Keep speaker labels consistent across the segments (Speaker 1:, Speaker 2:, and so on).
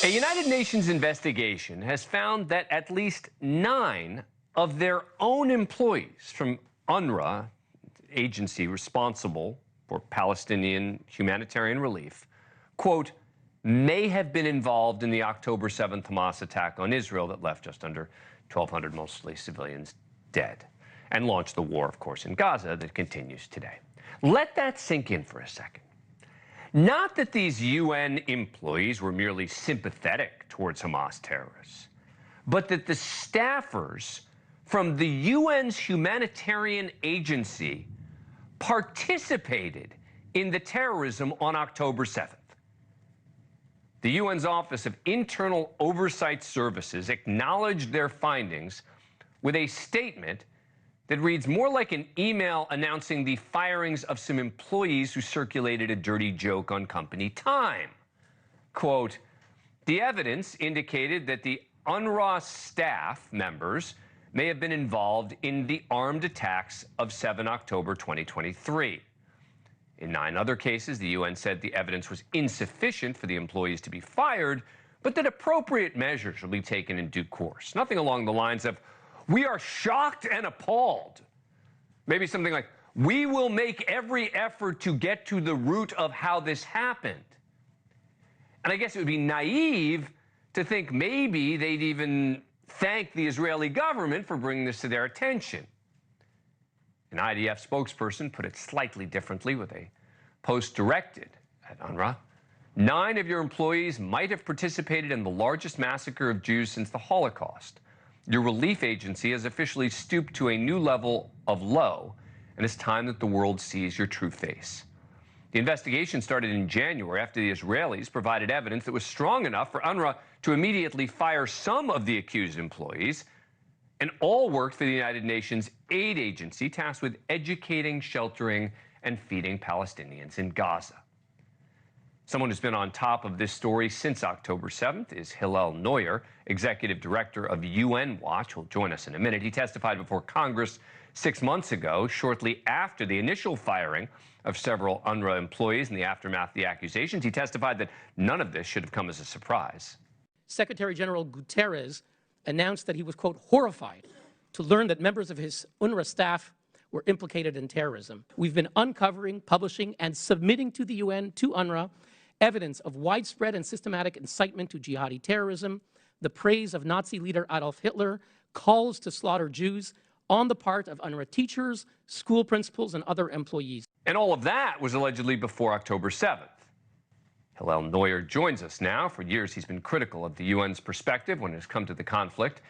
Speaker 1: A United Nations investigation has found that at least 9 of their own employees from UNRWA, agency responsible for Palestinian humanitarian relief, quote, may have been involved in the October 7th Hamas attack on Israel that left just under 1,200 mostly civilians dead and launched the war, of course, in Gaza that continues today. Let that sink in for a second. Not that these UN employees were merely sympathetic towards Hamas terrorists, but that the staffers from the UN's humanitarian agency participated in the terrorism on October 7th. The UN's Office of Internal Oversight Services acknowledged their findings with a statement that reads more like an email announcing the firings of some employees who circulated a dirty joke on company time. Quote, the evidence indicated that the UNRWA staff members may have been involved in the armed attacks of 7 October 2023. In 9 other cases, the UN said the evidence was insufficient for the employees to be fired, but that appropriate measures will be taken in due course. Nothing along the lines of, we are shocked and appalled. Maybe something like, we will make every effort to get to the root of how this happened. And I guess it would be naive to think maybe they'd even thank the Israeli government for bringing this to their attention. An IDF spokesperson put it slightly differently with a post directed at UNRWA. 9 of your employees might have participated in the largest massacre of Jews since the Holocaust. Your relief agency has officially stooped to a new level of low, and it's time that the world sees your true face. The investigation started in January after the Israelis provided evidence that was strong enough for UNRWA to immediately fire some of the accused employees, and all worked for the United Nations aid agency tasked with educating, sheltering, and feeding Palestinians in Gaza. Someone who's been on top of this story since October 7th is Hillel Neuer, executive director of UN Watch, who'll join us in a minute. He testified before Congress 6 months ago, shortly after the initial firing of several UNRWA employees in the aftermath of the accusations. He testified that none of this should have come as a surprise.
Speaker 2: Secretary General Guterres announced that he was, quote, horrified to learn that members of his UNRWA staff were implicated in terrorism. We've been uncovering, publishing, and submitting to the UN, to UNRWA, evidence of widespread and systematic incitement to jihadi terrorism, the praise of Nazi leader Adolf Hitler, calls to slaughter Jews on the part of UNRWA teachers, school principals, and other employees.
Speaker 1: And all of that was allegedly before October 7th. Hillel Neuer joins us now. For years, he's been critical of the UN's perspective when it's come to the conflict.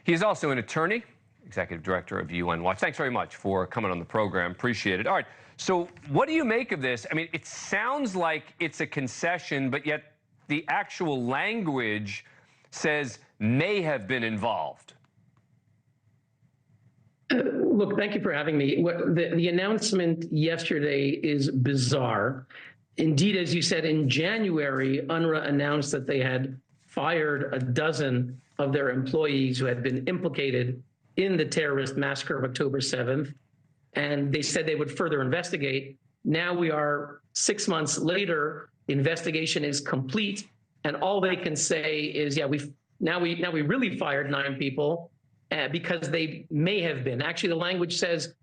Speaker 1: He is also an attorney, executive director of UN Watch. Thanks very much for coming on the program. Appreciate it. All right. So what do you make of this? I mean, it sounds like it's a concession, but yet the actual language says may have been involved.
Speaker 3: Look, thank you for having me. The announcement yesterday is bizarre. Indeed, as you said, in January, UNRWA announced that they had fired a dozen of their employees who had been implicated in the terrorist massacre of October 7th. And they said they would further investigate. Now we are 6 months later, the investigation is complete, and all they can say is, yeah, we really fired 9 people because they may have been. Actually, the language says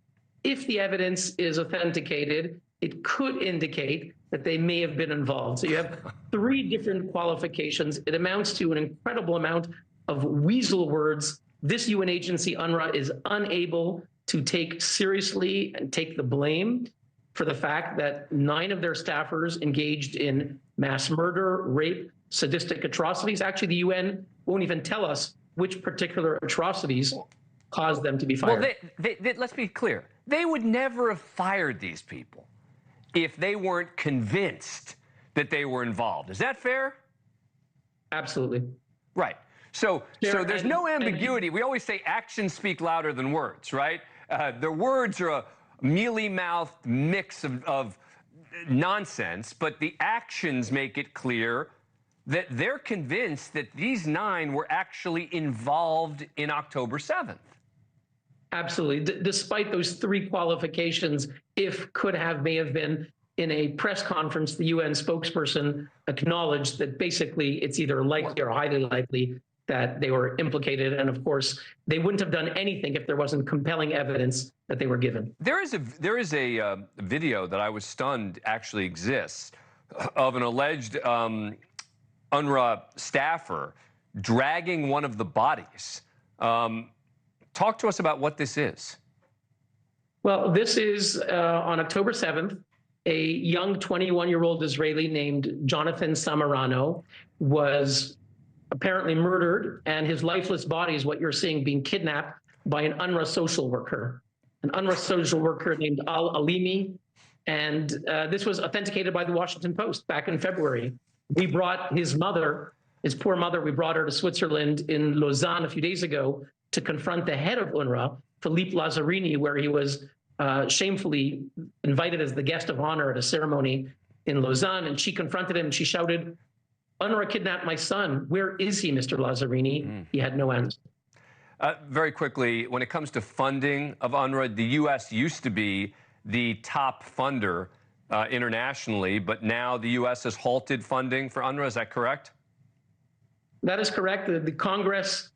Speaker 3: if the evidence is authenticated, it could indicate that they may have been involved. So you have 3 different qualifications. It amounts to an incredible amount of weasel words. This UN agency, UNRWA, is unable to take seriously and take the blame for the fact that 9 of their staffers engaged in mass murder, rape, sadistic atrocities. Actually, the UN won't even tell us which particular atrocities caused them to be fired.
Speaker 1: Well, let's be clear. They would never have fired these people if they weren't convinced that they were involved. Is that fair?
Speaker 3: Absolutely.
Speaker 1: Right. So there's no ambiguity. We always say actions speak louder than words, right? The words are a mealy-mouthed mix of nonsense, but the actions make it clear that they're convinced that these 9 were actually involved in October 7th.
Speaker 3: Absolutely. Despite those 3 qualifications, if, could have, may have been, in a press conference, the UN spokesperson acknowledged that basically it's either likely or highly likely that they were implicated. And of course, they wouldn't have done anything if there wasn't compelling evidence that they were given.
Speaker 1: There is a video that I was stunned actually exists of an alleged UNRWA staffer dragging one of the bodies. Talk to us about what this is.
Speaker 3: Well, this is on October 7th, a young 21-year-old Israeli named Jonathan Samarano was apparently murdered, and his lifeless body is what you're seeing being kidnapped by an UNRWA social worker, named Al-Alimi. And this was authenticated by the Washington Post back in February. We brought his mother, his poor mother, we brought her to Switzerland in Lausanne a few days ago to confront the head of UNRWA, Philippe Lazzarini, where he was shamefully invited as the guest of honor at a ceremony in Lausanne. And she confronted him and she shouted, "UNRWA kidnapped my son. Where is he, Mr. Lazzarini?" He had no answer.
Speaker 1: Very quickly, when it comes to funding of UNRWA, the U.S. used to be the top funder internationally, but now the U.S. has halted funding for UNRWA. Is that correct?
Speaker 3: That is correct. The Congress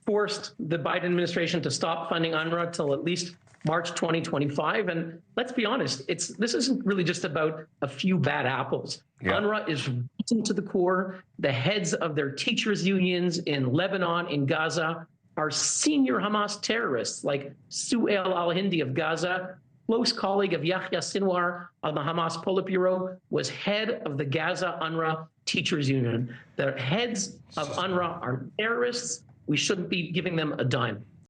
Speaker 3: forced the Biden administration to stop funding UNRWA till at least March 2025. And let's be honest, this isn't really just about a few bad apples. Yeah. UNRWA is rotten to the core. The heads of their teachers' unions in Lebanon, in Gaza, are senior Hamas terrorists like Suhail al-Hindi of Gaza, close colleague of Yahya Sinwar on the Hamas Politburo, was head of the Gaza UNRWA teachers union. The heads of UNRWA are terrorists. We shouldn't be giving them a dime.